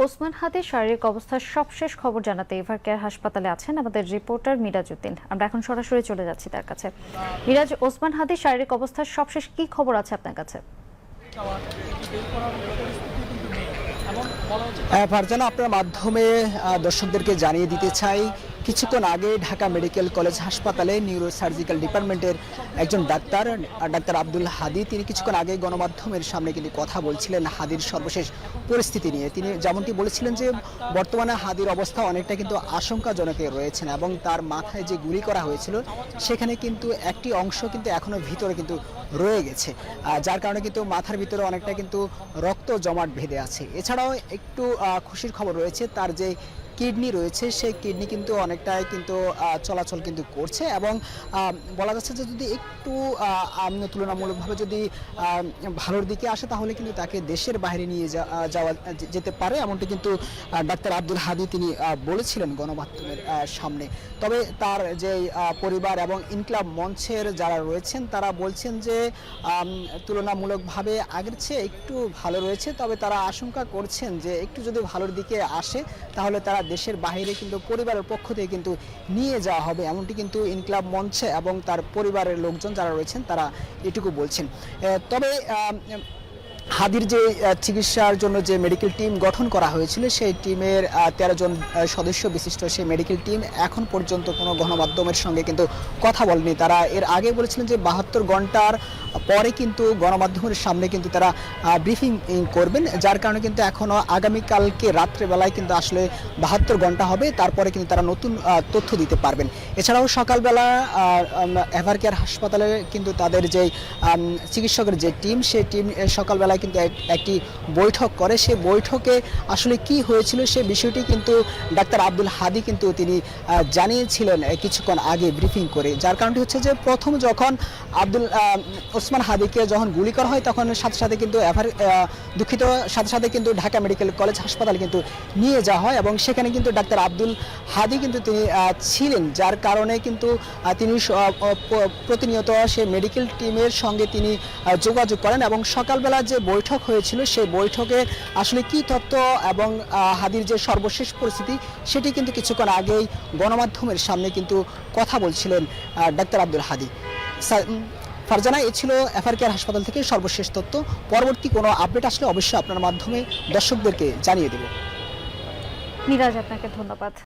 ওসমান হাদির শারীরিক অবস্থার সবশেষ খবর জানাতে এভার কেয়ার হাসপাতালে আছেন আমাদের রিপোর্টার মিরাজ উদ্দিন। আমরা এখন সরাসরি চলে যাচ্ছি তার কাছে। মিরাজ, ওসমান হাদির শারীরিক অবস্থার সবশেষ কি খবর আছে আপনার কাছে? ফারজানা, আপনার মাধ্যমে দর্শকদেরকে জানিয়ে দিতে চাই, কিছুক্ষণ আগে ঢাকা মেডিকেল কলেজ হাসপাতালে নিউরো সার্জিক্যাল ডিপার্টমেন্টের একজন ডাক্তার আব্দুল হাদি, তিনি কিছুক্ষণ আগে গণমাধ্যমের সামনে কিন্তু কথা বলছিলেন হাদির সর্বশেষ পরিস্থিতি নিয়ে। তিনি যেমনটি বলেছিলেন যে বর্তমানে হাদির অবস্থা অনেকটা কিন্তু আশঙ্কাজনকে রয়েছেন এবং তার মাথায় যে গুলি করা হয়েছিল সেখানে কিন্তু একটি অংশ কিন্তু এখনো ভিতরে কিন্তু রয়ে গেছে, যার কারণে কিন্তু মাথার ভিতরে অনেকটা কিন্তু রক্ত জমাট বেঁধে আছে। এছাড়াও একটু খুশির খবর রয়েছে, তার যে কিডনি রয়েছে সেই কিডনি কিন্তু অনেকটাই কিন্তু চলাচল কিন্তু করছে এবং বলা যাচ্ছে যে যদি একটু তুলনামূলকভাবে যদি ভালোর দিকে আসে তাহলে কিন্তু তাকে দেশের বাইরে নিয়ে যাওয়া যেতে পারে, এমনটি কিন্তু ডাক্তার আব্দুল হাদি তিনি বলেছিলেন গণমাধ্যমের সামনে। তবে তার যে পরিবার এবং ইনকিলাব মঞ্চের যারা রয়েছেন তারা বলছেন যে তুলনামূলকভাবে আগের চেয়ে একটু ভালো রয়েছে, তবে তারা আশঙ্কা করছেন যে একটু যদি ভালোর দিকে আসে তাহলে তারা দেশের বাইরে কিন্তু পরিবারের পক্ষ থেকে কিন্তু নিয়ে যাওয়া হবে, এমনটি কিন্তু ইনকিলাব মঞ্চে এবং তার পরিবারের লোকজন যারা রয়েছেন তারা এটুকু বলছেন। তবে হাদির যে চিকিৎসার জন্য যে মেডিকেল টিম গঠন করা হয়েছিল সেই টিমের 13 জন সদস্য বিশিষ্ট সেই মেডিকেল টিম এখন পর্যন্ত কোনো গণমাধ্যমের সঙ্গে কিন্তু কথা বলেনি। তারা এর আগে বলেছিলেন যে 72 ঘন্টার পরে কিন্তু গণমাধ্যমের সামনে কিন্তু তারা ব্রিফিং করবেন, যার কারণে কিন্তু এখনও আগামীকালকে রাত্রেবেলায় কিন্তু আসলে 72 ঘন্টা হবে, তারপরে কিন্তু তারা নতুন তথ্য দিতে পারবেন। এছাড়াও সকালবেলা এভার কেয়ার হাসপাতালে কিন্তু তাদের যে চিকিৎসকের যে টিম সেই টিম সকালবেলা কিন্তু একটি বৈঠক করে, সেই বৈঠকে আসলে কি হয়েছিল সে বিষয়টি কিন্তু ডাক্তার আব্দুল হাদি কিন্তু তিনি জানিয়েছিলেন কিছুক্ষণ আগে ব্রিফিং করে। যার কারণটি হচ্ছে যে প্রথম যখন ওসমান হাদিকে যখন গুলি করা হয় তখন সাথে সাথে কিন্তু সাথে সাথে কিন্তু ঢাকা মেডিকেল কলেজ হাসপাতালে কিন্তু নিয়ে যাওয়া হয় এবং সেখানে কিন্তু ডাক্তার আব্দুল হাদি কিন্তু তিনি ছিলেন, যার কারণে কিন্তু তিনি প্রতিনিয়ত সে মেডিকেল টিমের সঙ্গে তিনি যোগাযোগ করেন এবং সকালবেলা যে বৈঠক হয়েছিল সেই বৈঠকে আসলে কি তথ্য এবং হাদির যে সর্বশেষ পরিস্থিতি সেটি কিন্তু কিছুক্ষণ আগেই গণমাধ্যমের সামনে কিন্তু কথা বলছিলেন ডাক্তার আব্দুল হাদি। ফারজানা, এ ছিল এভার কেয়ার হাসপাতাল থেকে সর্বশেষ তথ্য। পরবর্তী কোনো আপডেট আসলে অবশ্যই আপনার মাধ্যমে দর্শকদেরকে জানিয়ে দেব। মিরাজ, আপনাকে ধন্যবাদ।